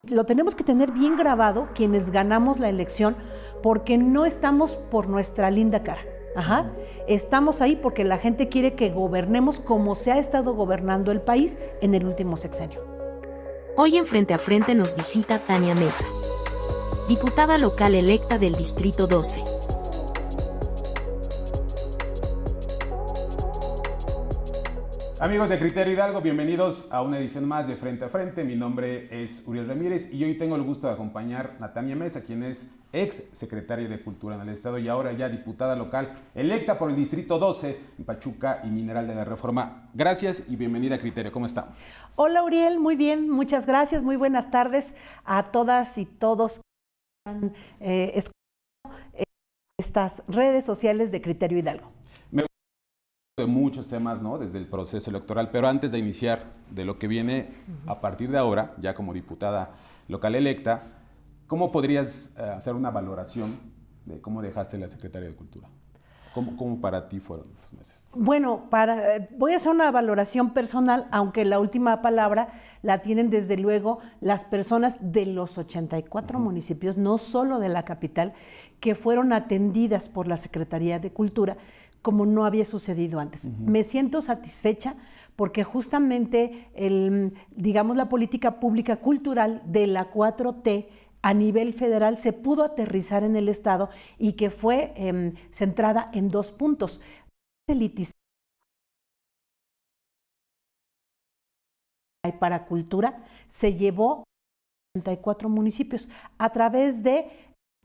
Lo tenemos que tener bien grabado quienes ganamos la elección, porque no estamos por nuestra linda cara. Ajá. Estamos ahí porque la gente quiere que gobernemos como se ha estado gobernando el país en el último sexenio. Hoy en Frente a Frente nos visita Tania Mesa, diputada local electa del Distrito 12. Amigos de Criterio Hidalgo, bienvenidos a una edición más de Frente a Frente. Mi nombre es Uriel Ramírez y hoy tengo el gusto de acompañar a Tania Mesa, quien es ex secretaria de Cultura en el Estado y ahora ya diputada local electa por el Distrito 12 en Pachuca y Mineral de la Reforma. Gracias y bienvenida a Criterio. ¿Cómo estamos? Hola Uriel, muy bien, muchas gracias. Muy buenas tardes a todas y todos que han escuchado estas redes sociales de Criterio Hidalgo. De muchos temas, ¿no? Desde el proceso electoral, pero antes de iniciar de lo que viene a partir de ahora, ya como diputada local electa, ¿cómo podrías hacer una valoración de cómo dejaste la Secretaría de Cultura? ¿Cómo para ti fueron estos meses? Bueno, voy a hacer una valoración personal, aunque la última palabra la tienen desde luego las personas de los 84 municipios, no solo de la capital, que fueron atendidas por la Secretaría de Cultura, como no había sucedido antes. Me siento satisfecha porque justamente digamos, la política pública cultural de la 4T a nivel federal se pudo aterrizar en el Estado y que fue centrada en dos puntos. Para cultura se llevó a 84 municipios a través de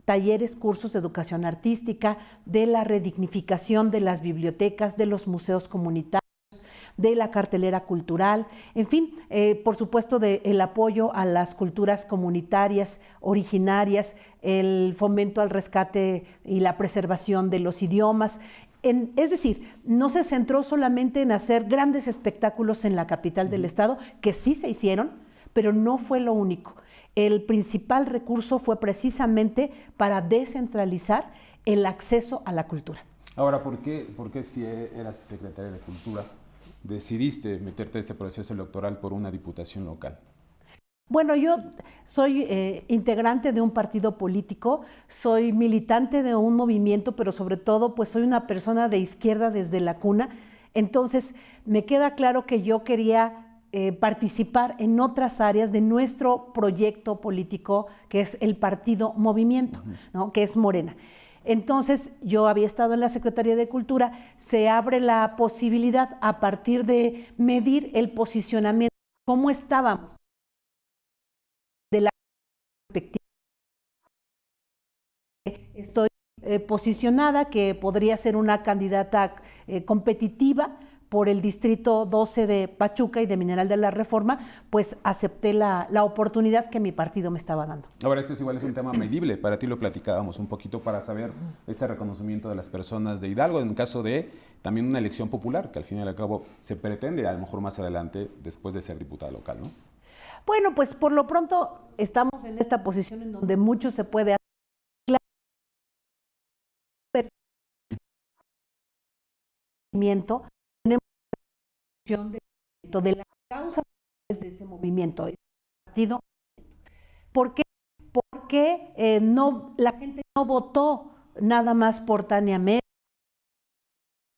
talleres, cursos de educación artística, de la redignificación de las bibliotecas, de los museos comunitarios, de la cartelera cultural, en fin, por supuesto el apoyo a las culturas comunitarias, originarias, el fomento al rescate y la preservación de los idiomas. Es decir, no se centró solamente en hacer grandes espectáculos en la capital del estado, que sí se hicieron, pero no fue lo único. El principal recurso fue precisamente para descentralizar el acceso a la cultura. Ahora, ¿por qué si eras secretaria de Cultura decidiste meterte a este proceso electoral por una diputación local? Bueno, yo soy integrante de un partido político, soy militante de un movimiento, pero sobre todo pues soy una persona de izquierda desde la cuna. Entonces me queda claro que yo quería participar en otras áreas de nuestro proyecto político, que es el partido Movimiento, ¿no? Que es Morena. Entonces, yo había estado en la Secretaría de Cultura, se abre la posibilidad a partir de medir el posicionamiento, cómo estábamos de la perspectiva. Estoy posicionada que podría ser una candidata competitiva por el Distrito 12 de Pachuca y de Mineral de la Reforma, pues acepté la oportunidad que mi partido me estaba dando. Ahora, esto igual es un tema medible, para ti lo platicábamos un poquito para saber este reconocimiento de las personas de Hidalgo, en caso de también una elección popular, que al fin y al cabo se pretende a lo mejor más adelante, después de ser diputada local, ¿no? Bueno, pues por lo pronto estamos en esta posición en donde mucho se puede hacer. De la causa de ese movimiento, partido. ¿Por qué? Porque la gente no votó nada más por Tania Mesa,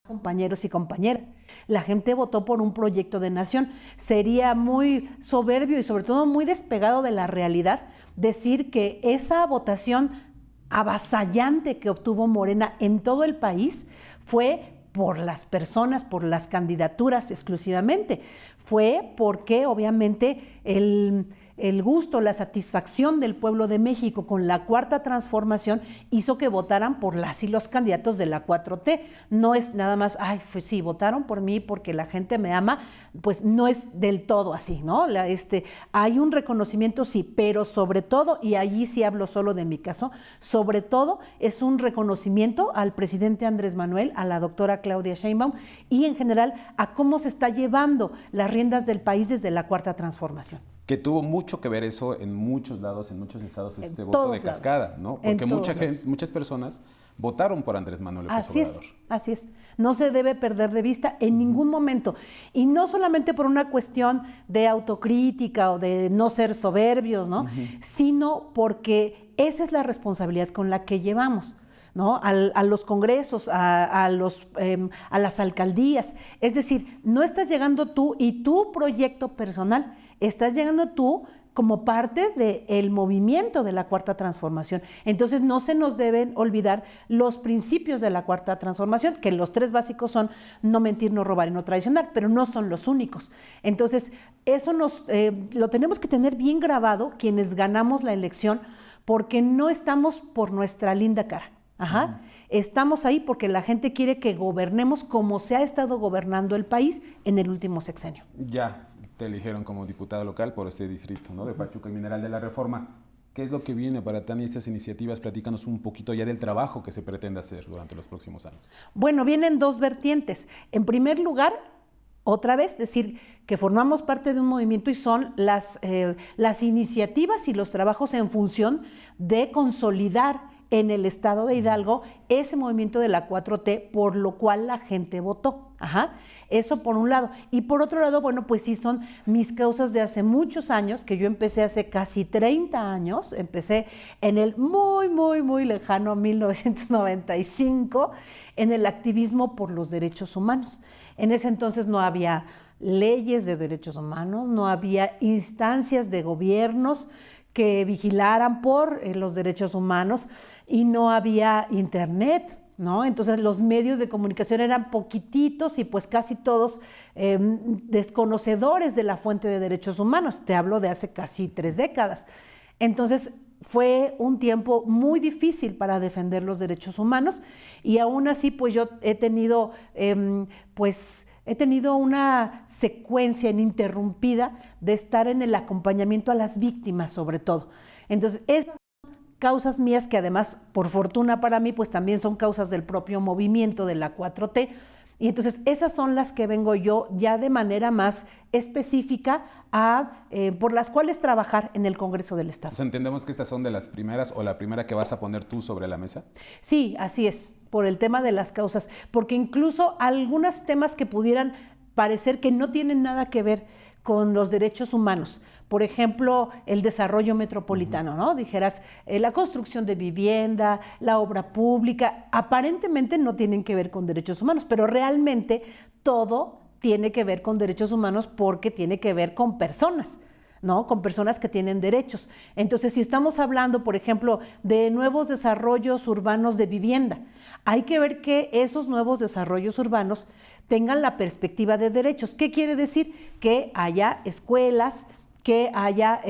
compañeros y compañeras. La gente votó por un proyecto de nación. Sería muy soberbio y sobre todo muy despegado de la realidad decir que esa votación avasallante que obtuvo Morena en todo el país fue por las personas, por las candidaturas exclusivamente. Fue porque obviamente el gusto, la satisfacción del pueblo de México con la Cuarta Transformación hizo que votaran por las y los candidatos de la 4T. No es nada más, ay, pues sí, votaron por mí porque la gente me ama, pues no es del todo así, ¿no? Hay un reconocimiento, sí, pero sobre todo, y allí sí hablo solo de mi caso, sobre todo es un reconocimiento al presidente Andrés Manuel, a la doctora Claudia Sheinbaum y en general a cómo se está llevando las riendas del país desde la Cuarta Transformación. Que tuvo mucho que ver eso en muchos lados, en muchos estados, este En voto todos de lados. cascada, ¿no? En Porque todos lados. muchas personas votaron por Andrés Manuel López Así Obrador. así es. No se debe perder de vista en ningún momento. Y no solamente por una cuestión de autocrítica o de no ser soberbios, ¿no? Sino porque esa es la responsabilidad con la que llevamos, ¿no? A los congresos, a las alcaldías. Es decir, no estás llegando tú y tu proyecto personal, estás llegando tú como parte del movimiento de la Cuarta Transformación. Entonces no se nos deben olvidar los principios de la Cuarta Transformación, que los 3 básicos son no mentir, no robar y no traicionar, pero no son los únicos. Entonces eso lo tenemos que tener bien grabado quienes ganamos la elección, porque no estamos por nuestra linda cara. Ajá. Estamos ahí porque la gente quiere que gobernemos como se ha estado gobernando el país en el último sexenio. Ya te eligieron como diputada local por este distrito, ¿no? De Pachuca y Mineral de la Reforma. ¿Qué es lo que viene para Tania estas iniciativas? Platícanos un poquito ya del trabajo que se pretende hacer durante los próximos años. Bueno, vienen 2 vertientes. En primer lugar, otra vez, decir que formamos parte de un movimiento y son las iniciativas y los trabajos en función de consolidar en el estado de Hidalgo ese movimiento de la 4T, por lo cual la gente votó. Ajá. Eso por un lado. Y por otro lado, bueno, pues sí son mis causas de hace muchos años, que yo empecé hace casi 30 años, empecé en el muy lejano 1995, en el activismo por los derechos humanos. En ese entonces no había leyes de derechos humanos, no había instancias de gobiernos que vigilaran por los derechos humanos y no había internet, ¿no? Entonces los medios de comunicación eran poquititos y pues casi todos desconocedores de la fuente de derechos humanos. Te hablo de hace casi 3 décadas. Entonces fue un tiempo muy difícil para defender los derechos humanos y aún así pues yo he tenido una secuencia ininterrumpida de estar en el acompañamiento a las víctimas sobre todo. Entonces, esas son causas mías que además, por fortuna para mí, pues también son causas del propio movimiento de la 4T. Y entonces esas son las que vengo yo ya de manera más específica por las cuales trabajar en el Congreso del Estado. Pues entendemos que estas son de las primeras o la primera que vas a poner tú sobre la mesa. Sí, así es, por el tema de las causas, porque incluso algunos temas que pudieran parecer que no tienen nada que ver con los derechos humanos, por ejemplo, el desarrollo metropolitano, ¿no? Dijeras, la construcción de vivienda, la obra pública, aparentemente no tienen que ver con derechos humanos, pero realmente todo tiene que ver con derechos humanos porque tiene que ver con personas, ¿no? Con personas que tienen derechos. Entonces, si estamos hablando, por ejemplo, de nuevos desarrollos urbanos de vivienda, hay que ver que esos nuevos desarrollos urbanos tengan la perspectiva de derechos. ¿Qué quiere decir? Que haya escuelas, que haya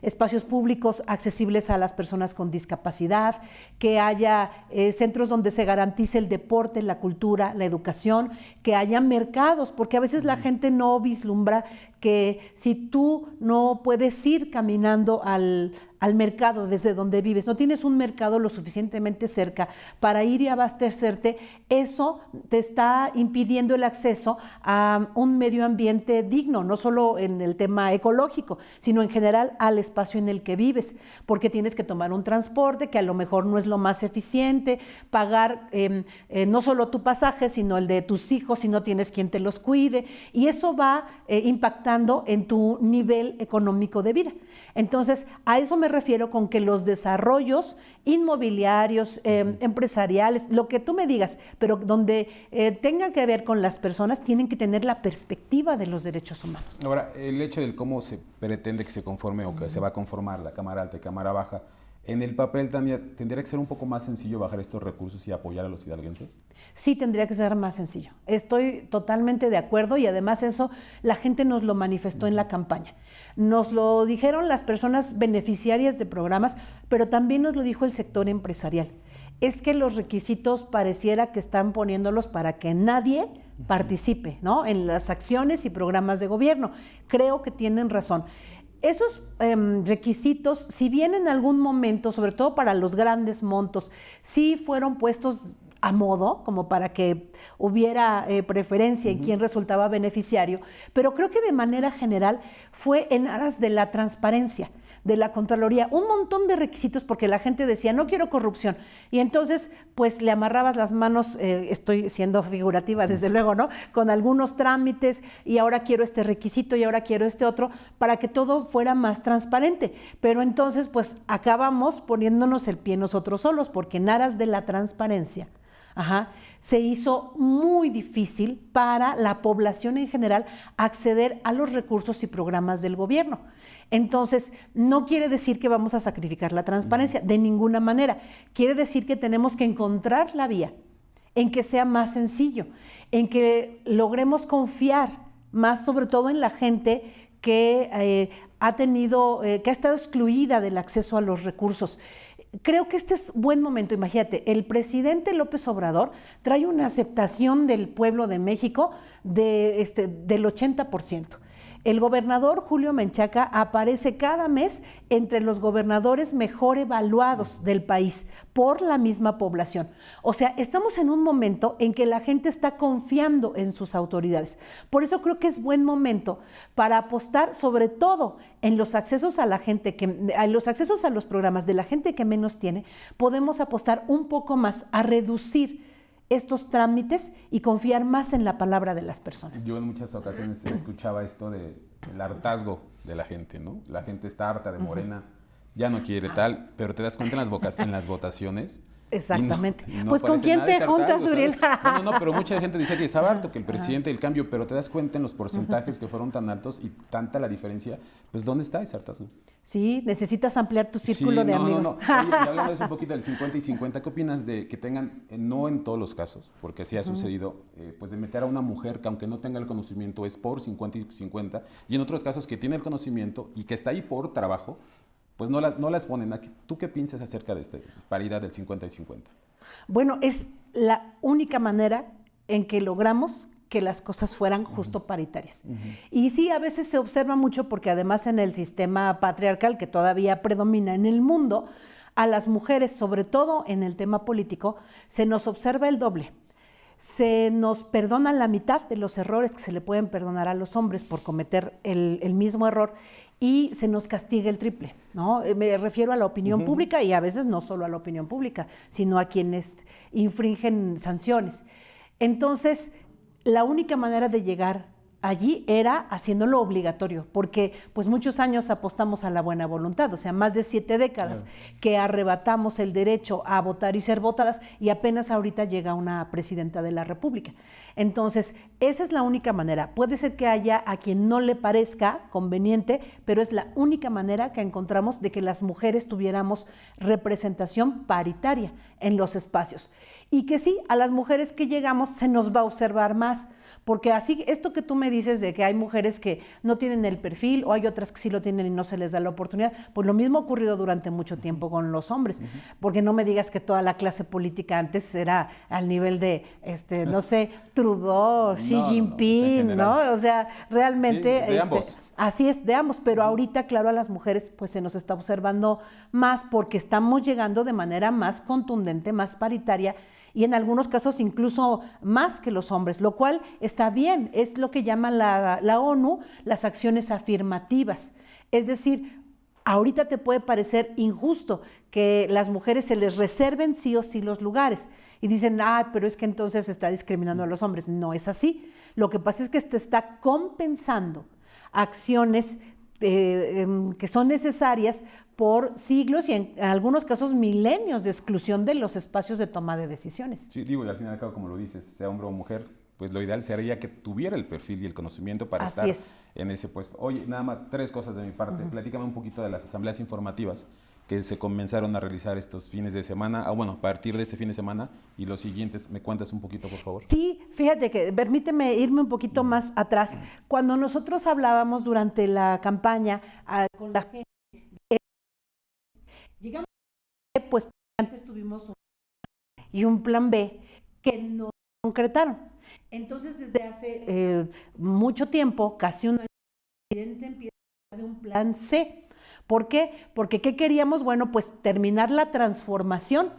espacios públicos accesibles a las personas con discapacidad, que haya centros donde se garantice el deporte, la cultura, la educación, que haya mercados, porque a veces la gente no vislumbra que si tú no puedes ir caminando al mercado desde donde vives, no tienes un mercado lo suficientemente cerca para ir y abastecerte, eso te está impidiendo el acceso a un medio ambiente digno, no solo en el tema ecológico, sino en general al espacio en el que vives, porque tienes que tomar un transporte que a lo mejor no es lo más eficiente, pagar no solo tu pasaje, sino el de tus hijos si no tienes quien te los cuide, y eso va impactando en tu nivel económico de vida. Entonces, a eso me refiero con que los desarrollos inmobiliarios, empresariales, lo que tú me digas, pero donde tengan que ver con las personas, tienen que tener la perspectiva de los derechos humanos. Ahora, el hecho del cómo se pretende que se conforme o que se va a conformar la Cámara Alta y Cámara Baja, en el papel, Tania, ¿tendría que ser un poco más sencillo bajar estos recursos y apoyar a los hidalguenses? Sí, tendría que ser más sencillo. Estoy totalmente de acuerdo y además eso la gente nos lo manifestó en la campaña. Nos lo dijeron las personas beneficiarias de programas, pero también nos lo dijo el sector empresarial. Es que los requisitos pareciera que están poniéndolos para que nadie participe, ¿no? En las acciones y programas de gobierno. Creo que tienen razón. Esos requisitos, si bien en algún momento, sobre todo para los grandes montos, sí fueron puestos a modo, como para que hubiera preferencia en quién resultaba beneficiario, pero creo que de manera general fue en aras de la transparencia de la Contraloría, un montón de requisitos porque la gente decía, no quiero corrupción, y entonces pues le amarrabas las manos, estoy siendo figurativa desde luego, ¿no? Con algunos trámites, y ahora quiero este requisito y ahora quiero este otro, para que todo fuera más transparente, pero entonces pues acabamos poniéndonos el pie nosotros solos, porque en aras de la transparencia, se hizo muy difícil para la población en general acceder a los recursos y programas del gobierno. Entonces, no quiere decir que vamos a sacrificar la transparencia, de ninguna manera. Quiere decir que tenemos que encontrar la vía en que sea más sencillo, en que logremos confiar más, sobre todo en la gente que que ha estado excluida del acceso a los recursos. Creo que este es buen momento. Imagínate, el presidente López Obrador trae una aceptación del pueblo de México del 80%. El gobernador Julio Menchaca aparece cada mes entre los gobernadores mejor evaluados del país por la misma población. O sea, estamos en un momento en que la gente está confiando en sus autoridades. Por eso creo que es buen momento para apostar sobre todo en los accesos a la gente los accesos a los programas de la gente que menos tiene. Podemos apostar un poco más a reducir estos trámites y confiar más en la palabra de las personas. Yo en muchas ocasiones escuchaba esto del hartazgo de la gente, ¿no? La gente está harta de Morena, ya no quiere tal, pero te das cuenta en las votaciones. Exactamente. No pues ¿con quién te juntas, Uriel? No, pero mucha gente dice que estaba harto, que el presidente del cambio, pero te das cuenta en los porcentajes que fueron tan altos y tanta la diferencia, pues ¿dónde está ese hartazgo? Sí, necesitas ampliar tu círculo de amigos. No. Oye, y hablando de eso un poquito del 50 y 50, ¿qué opinas de que tengan, no en todos los casos, porque así ha sucedido, pues de meter a una mujer que aunque no tenga el conocimiento es por 50 y 50, y en otros casos que tiene el conocimiento y que está ahí por trabajo, pues no las ponen aquí. ¿Tú qué piensas acerca de esta paridad del 50 y 50? Bueno, es la única manera en que logramos que las cosas fueran justo paritarias. Y sí, a veces se observa mucho porque además en el sistema patriarcal que todavía predomina en el mundo, a las mujeres, sobre todo en el tema político, se nos observa el doble. Se nos perdona la mitad de los errores que se le pueden perdonar a los hombres por cometer el mismo error, y se nos castiga el triple, ¿no? Me refiero a la opinión pública, y a veces no solo a la opinión pública, sino a quienes infringen sanciones. Entonces, la única manera de llegar allí era haciéndolo obligatorio, porque pues muchos años apostamos a la buena voluntad, o sea, más de 7 décadas que arrebatamos el derecho a votar y ser votadas, y apenas ahorita llega una presidenta de la República. Entonces, esa es la única manera. Puede ser que haya a quien no le parezca conveniente, pero es la única manera que encontramos de que las mujeres tuviéramos representación paritaria en los espacios. Y que sí, a las mujeres que llegamos se nos va a observar más, porque así, esto que tú me dices de que hay mujeres que no tienen el perfil o hay otras que sí lo tienen y no se les da la oportunidad, pues lo mismo ha ocurrido durante mucho tiempo con los hombres, porque no me digas que toda la clase política antes era al nivel de, no sé, Trudeau, Xi Jinping, ¿no? O sea, realmente... Sí, de ambos. Así es, de ambos, pero ahorita, claro, a las mujeres pues se nos está observando más porque estamos llegando de manera más contundente, más paritaria, y en algunos casos incluso más que los hombres, lo cual está bien, es lo que llama la ONU las acciones afirmativas. Es decir, ahorita te puede parecer injusto que las mujeres se les reserven sí o sí los lugares, y dicen, pero es que entonces se está discriminando a los hombres. No es así, lo que pasa es que se está compensando acciones que son necesarias por siglos y en algunos casos milenios de exclusión de los espacios de toma de decisiones. Sí, digo, y al fin y al cabo, como lo dices, sea hombre o mujer, pues lo ideal sería que tuviera el perfil y el conocimiento para estar en ese puesto. Oye, nada más, 3 cosas de mi parte. Platícame un poquito de las asambleas informativas que se comenzaron a realizar estos fines de semana, bueno, a partir de este fin de semana y los siguientes. ¿Me cuentas un poquito, por favor? Sí, fíjate que, permíteme irme un poquito más atrás. Cuando nosotros hablábamos durante la campaña con la gente, llegamos pues antes tuvimos un plan B que no concretaron. Entonces, desde hace mucho tiempo, casi un año, el presidente empieza a hablar de un plan C. ¿Por qué? Porque ¿qué queríamos? Bueno, pues terminar la transformación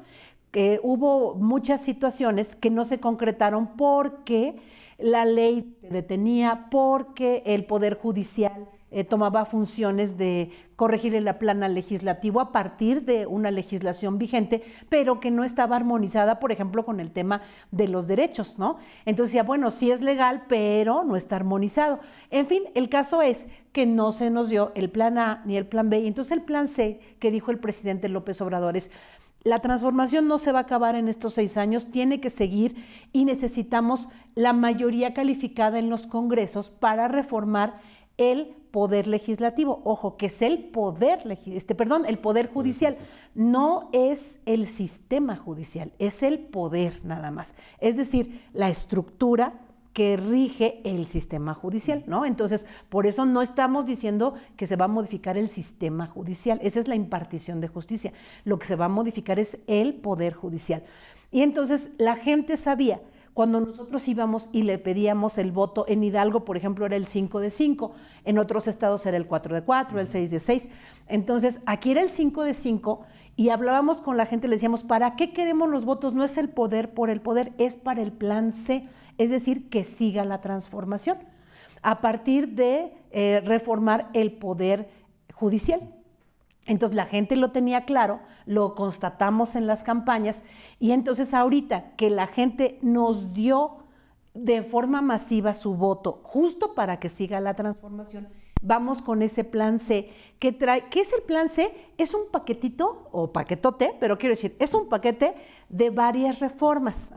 que hubo muchas situaciones que no se concretaron porque la ley te detenía, porque el Poder Judicial tomaba funciones de corregir el plano legislativo a partir de una legislación vigente, pero que no estaba armonizada, por ejemplo, con el tema de los derechos, ¿no? Entonces decía, bueno, sí es legal, pero no está armonizado. En fin, el caso es que no se nos dio el plan A ni el plan B, y entonces el plan C, que dijo el presidente López Obrador, es: la transformación no se va a acabar en estos 6 años, tiene que seguir y necesitamos la mayoría calificada en los congresos para reformar el poder legislativo. Ojo, que es el poder, el poder judicial. No es el sistema judicial, es el poder nada más. Es decir, la estructura que rige el sistema judicial, ¿no? Entonces, por eso no estamos diciendo que se va a modificar el sistema judicial, esa es la impartición de justicia. Lo que se va a modificar es el poder judicial. Y entonces la gente sabía, cuando nosotros íbamos y le pedíamos el voto, en Hidalgo, por ejemplo, era el 5 de 5, en otros estados era el 4 de 4, el 6 de 6. Entonces, aquí era el 5 de 5 y hablábamos con la gente, le decíamos, ¿para qué queremos los votos? No es el poder por el poder, es para el plan C, es decir, que siga la transformación a partir de reformar el poder judicial. Entonces la gente lo tenía claro, lo constatamos en las campañas, y entonces ahorita que la gente nos dio de forma masiva su voto justo para que siga la transformación, vamos con ese plan C que trae. ¿Qué es el plan C? Es un paquetito o paquetote, pero quiero decir, es un paquete de varias reformas,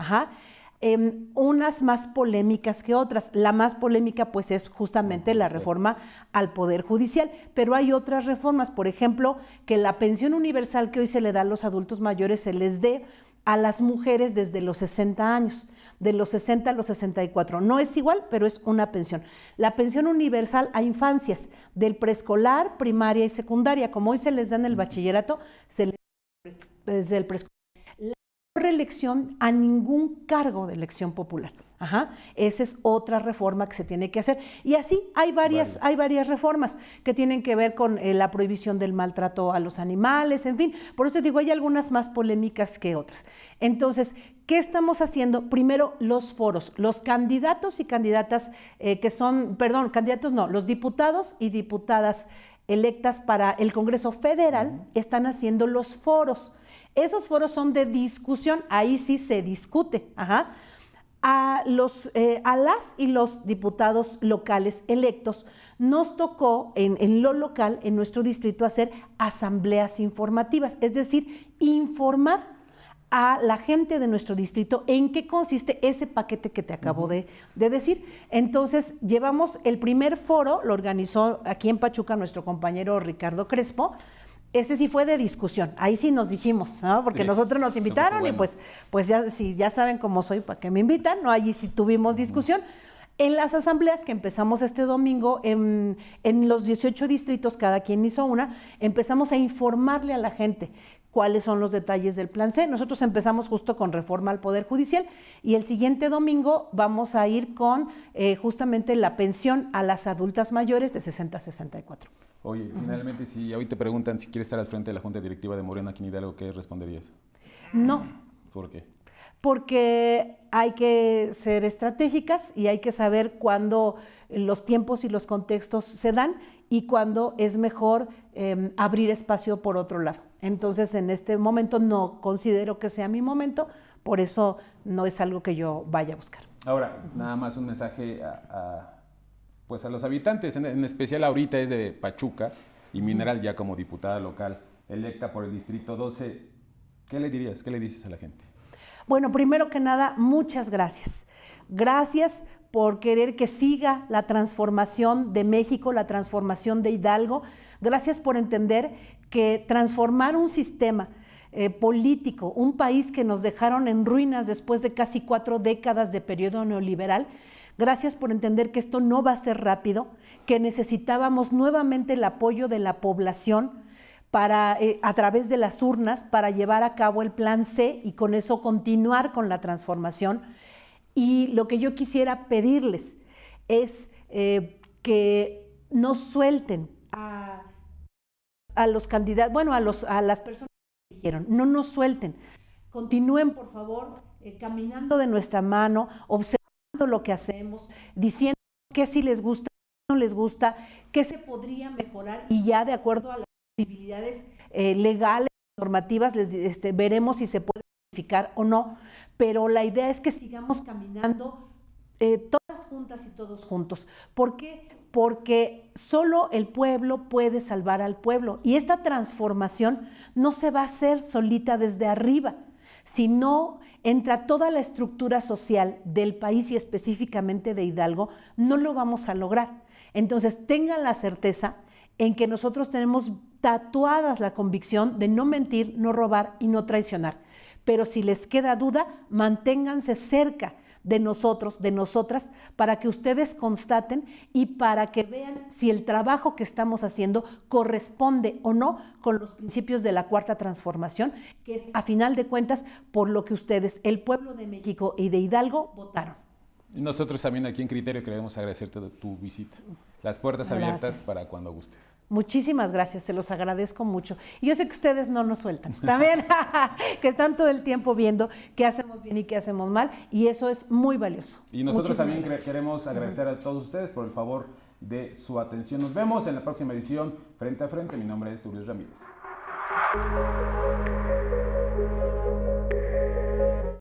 unas más polémicas que otras. La más polémica pues es justamente la reforma al Poder Judicial, pero hay otras reformas, por ejemplo, que la pensión universal que hoy se le da a los adultos mayores se les dé a las mujeres desde los 60 años, de los 60 a los 64. No es igual, pero es una pensión. La pensión universal a infancias, del preescolar, primaria y secundaria, como hoy se les da en el bachillerato, se les da desde el preescolar. Reelección a ningún cargo de elección popular. Esa es otra reforma que se tiene que hacer. Y así hay varias reformas que tienen que ver con la prohibición del maltrato a los animales, en fin. Por eso digo, hay algunas más polémicas que otras. Entonces, ¿qué estamos haciendo? Primero, los foros. Los candidatos y candidatas los diputados y diputadas electas para el Congreso Federal están haciendo los foros. Esos foros son de discusión, ahí sí se discute. A las y los diputados locales electos nos tocó en lo local, en nuestro distrito, hacer asambleas informativas, es decir, informar a la gente de nuestro distrito en qué consiste ese paquete que te acabo de decir. Entonces, llevamos el primer foro, lo organizó aquí en Pachuca nuestro compañero Ricardo Crespo. Ese sí fue de discusión, ahí sí nos dijimos, ¿no? Porque nosotros nos invitaron y pues ya, si ya saben cómo soy, ¿para qué me invitan? No, allí sí tuvimos discusión. En las asambleas que empezamos este domingo, en los 18 distritos, cada quien hizo una, empezamos a informarle a la gente cuáles son los detalles del plan C. Nosotros empezamos justo con reforma al Poder Judicial y el siguiente domingo vamos a ir con justamente la pensión a las adultas mayores de 60 a 64. Oye, finalmente, si hoy te preguntan si quieres estar al frente de la Junta Directiva de Morena aquí en Hidalgo, ¿qué responderías? No. ¿Por qué? Porque hay que ser estratégicas y hay que saber cuándo los tiempos y los contextos se dan y cuándo es mejor abrir espacio por otro lado. Entonces, en este momento no considero que sea mi momento, por eso no es algo que yo vaya a buscar. Ahora, nada más un mensaje a los habitantes, en especial ahorita es de Pachuca y Mineral ya como diputada local electa por el Distrito 12. ¿Qué le dirías? ¿Qué le dices a la gente? Bueno, primero que nada, muchas gracias. Gracias por querer que siga la transformación de México, la transformación de Hidalgo. Gracias por entender que transformar un sistema político, un país que nos dejaron en ruinas después de casi 4 décadas de periodo neoliberal. Gracias por entender que esto no va a ser rápido, que necesitábamos nuevamente el apoyo de la población para, a través de las urnas, para llevar a cabo el plan C y con eso continuar con la transformación. Y lo que yo quisiera pedirles es que no suelten a los candidatos, bueno, a las personas que dijeron, no nos suelten. Continúen, por favor, caminando de nuestra mano, observando lo que hacemos, diciendo qué sí les gusta, qué no les gusta, qué se podría mejorar y ya de acuerdo a las posibilidades legales, normativas, veremos si se puede modificar o no, pero la idea es que sigamos caminando todas juntas y todos juntos. ¿Por qué? Porque solo el pueblo puede salvar al pueblo y esta transformación no se va a hacer solita desde arriba, sino entra toda la estructura social del país y específicamente de Hidalgo, no lo vamos a lograr. Entonces tengan la certeza en que nosotros tenemos tatuadas la convicción de no mentir, no robar y no traicionar. Pero si les queda duda, manténganse cerca de nosotros, de nosotras, para que ustedes constaten y para que vean si el trabajo que estamos haciendo corresponde o no con los principios de la Cuarta Transformación, que es, a final de cuentas, por lo que ustedes, el pueblo de México y de Hidalgo, votaron. Y nosotros también aquí en Criterio queremos agradecerte tu visita. Las puertas abiertas para cuando gustes. Muchísimas gracias, se los agradezco mucho. Y yo sé que ustedes no nos sueltan, también, que están todo el tiempo viendo qué hacemos bien y qué hacemos mal, y eso es muy valioso. Y nosotros también queremos agradecer a todos ustedes por el favor de su atención. Nos vemos en la próxima edición Frente a Frente. Mi nombre es Uriel Ramírez.